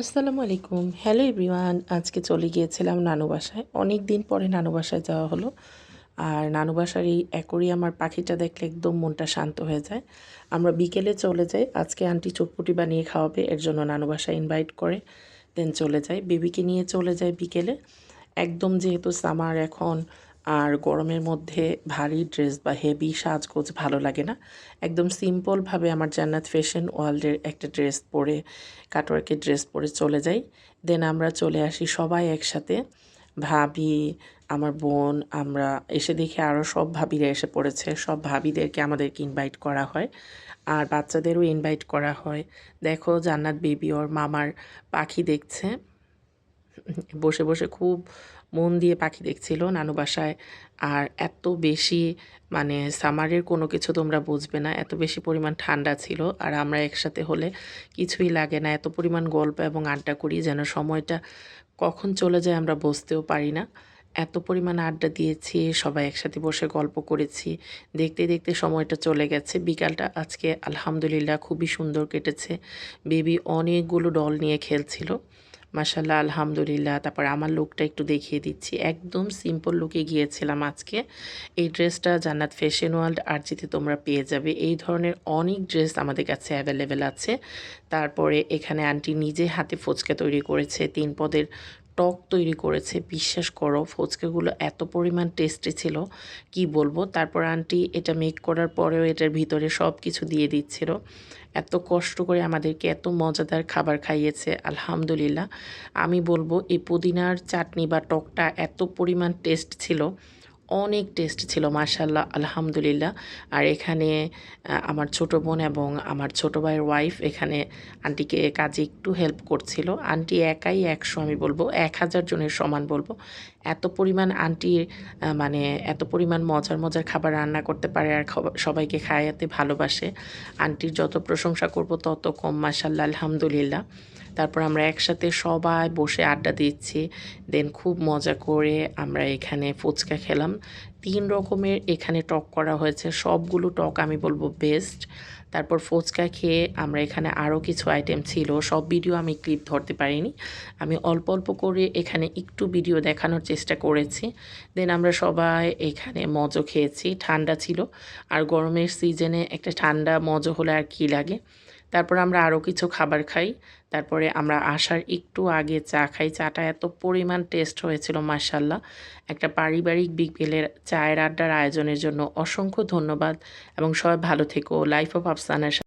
আসসালামু আলাইকুম। Hello everyone. আজকে চলে গিয়েছিলাম নানু বাসায়। অনেক দিন পরে নানু বাসায় যাওয়া হলো। আর নানু বাসার এই অ্যাকোরিয়াম আর পাখিটা দেখলে একদম মনটা শান্ত হয়ে যায়। আমরা বিকেলে চলে যাই। আজকে আন্টি চটপটি বানিয়ে খাওয়াবে, এর জন্য নানু বাসায় ইনভাইট করে। দেন চলে যাই। বেবিকে নিয়ে চলে যাই বিকেলে। একদম যেহেতু সামার এখন, আর গরমের মধ্যে ভারী ড্রেস বা হেভি সাজগোজ ভালো লাগে না। একদম সিম্পলভাবে আমার জান্নাত ফ্যাশন ওয়ার্ল্ডের একটা ড্রেস পরে, কাটওয়ার্কের ড্রেস পরে চলে যাই। দেন আমরা চলে আসি সবাই একসাথে। ভাবি, আমার বোন, আমরা এসে দেখি আরও সব ভাবিরা এসে পড়েছে। সব ভাবিদেরকে আমাদেরকে ইনভাইট করা হয়। আর বাচ্চাদেরও ইনভাইট করা হয়। দেখো জান্নাত বেবি ওর মামার পাখি দেখছে। বসে বসে খুব মন দিয়ে পাখি দেখছিল নানু বাসায়। আর এত বেশি মানে সামারের কোনো কিছু তোমরা বুঝবে না, এত বেশি পরিমাণ ঠান্ডা ছিল। আর আমরা একসাথে হলে কিছুই লাগে না, এত পরিমাণ গল্প এবং আড্ডা করি যেন সময়টা কখন চলে যায় আমরা বুঝতেও পারি না। এত পরিমাণ আড্ডা দিয়েছি, সবাই একসাথে বসে গল্প করেছি। দেখতে দেখতে সময়টা চলে গেছে। বিকালটা আজকে আলহামদুলিল্লাহ খুবই সুন্দর কেটেছে। বেবি অনেকগুলো ডল নিয়ে খেলছিল। মাশাল্লাহ আলহামদুলিল্লাহ। তারপর আমার লুকটা একটু দেখিয়ে দিচ্ছি। একদম সিম্পল লুকে গিয়েছিলাম আজকে। এই ড্রেসটা জান্নাত ফ্যাশন ওয়ার্ল্ড আরজিতে তোমরা পেয়ে যাবে। এই ধরনের অনেক ড্রেস আমাদের কাছে অ্যাভেলেবেল আছে। তারপরে এখানে আন্টি নিজে হাতে ফুচকা তৈরি করেছে, 3 পদের টক তৈরি করেছে। বিশ্বাস করো ফুচকাগুলো এত পরিমাণ টেস্টি ছিল, কি বলবো। তারপর আন্টি এটা মেক করার পরেও এটার ভিতরে সব কিছু দিয়ে দিচ্ছিল। এত কষ্ট করে আমাদেরকে এত মজাদার খাবার খাইয়েছে আলহামদুলিল্লাহ। আমি বলবো এই পুদিনার চাটনি বা টকটা এত পরিমাণ টেস্ট ছিল, অনেক টেস্ট ছিল মাশাল্লাহ আলহামদুলিল্লাহ। আর এখানে আমার ছোট বোন এবং আমার ছোট ভাইয়ের ওয়াইফ এখানে আন্টিকে কাজে একটু হেল্প করছিল। আন্টি একাই 100, আমি বলবো 1000 জনের সমান বলবো। এত পরিমাণ আন্টির মানে এত পরিমাণ মজার মজার খাবার রান্না করতে পারে আর সবাইকে খাওয়াতে ভালোবাসে। আন্টির যত প্রশংসা করব তত কম মাশাল্লাহ আলহামদুলিল্লাহ। তারপর আমরা একসাথে সবাই বসে আড্ডা দিচ্ছি। দেন খুব মজা করে আমরা এখানে ফুচকা খেলাম। 3 রকমের এখানে টক করা হয়েছে। সবগুলো টক আমি বলবো বেস্ট। তারপর ফুচকা খেয়ে আমরা এখানে আরও কিছু আইটেম ছিল, সব ভিডিও আমি ক্লিপ ধরতে পারিনি। আমি অল্প অল্প করে এখানে একটু ভিডিও দেখানোর চেষ্টা করেছি। দেন আমরা সবাই এখানে মজো খেয়েছি। ঠান্ডা ছিল, আর গরমের সিজনে একটা ঠান্ডা মজো হলে আর কি লাগে। তারপর আমরা আরও কিছু খাবার খাই। তারপরে আমরা আসার একটু আগে চা খাই। চাটা এত পরিমাণ টেস্ট হয়েছিল মাশাল্লাহ। একটা পারিবারিক বিকেলের চায়ের আড্ডার আয়োজনের জন্য অসংখ্য ধন্যবাদ এবং সবাই ভালো থেকো। Life of আফসানার